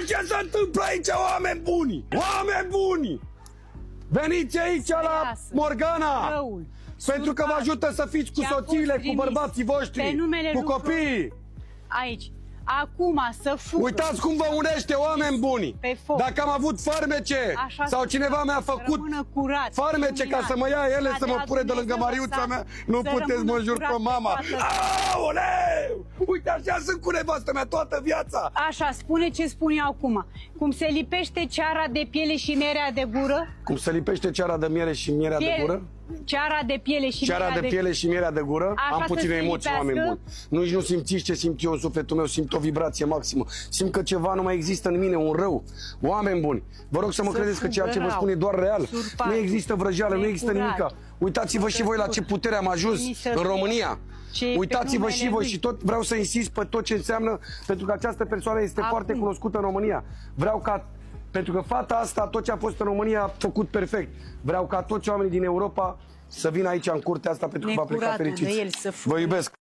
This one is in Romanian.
ce se întâmplă aici, oameni buni! Oameni buni! Veniți aici la Morgana! Pentru că vă ajută să fiți cu soțiile, cu bărbații voștri, cu copiii! Aici. Acum să fugă. Uitați cum vă unește, oameni buni! Dacă am avut farmece sau cineva mi-a făcut farmece ca să mă ia ele, să mă pure de lângă Mariuța mea, nu puteți mă jur pe mama! Aoleu! Uite, așa sunt cu nevastă mea toată viața! Așa, spune ce spun eu acum. Cum se lipește ceara de piele și mierea de gură? Cum se lipește ceara de miere și mierea de gură? Ceara de piele și mierea de gură. Am puține emoții, oameni buni. Nici nu simțiți ce simt eu în sufletul meu, simt o vibrație maximă. Simt că ceva nu mai există în mine, un rău. Oameni buni, vă rog să mă credeți că ceea ce vă spun e doar real. Nu există vrăjeală, nu există nimic. Uitați-vă și voi la ce putere am ajuns în România. Uitați-vă și voi și tot vreau să insist pe tot ce înseamnă, pentru că această persoană este foarte cunoscută în România. Vreau ca pentru că fata asta, tot ce a fost în România, a făcut perfect. Vreau ca toți oamenii din Europa să vină aici în curtea asta pentru că va pleca fericiți. Vă iubesc!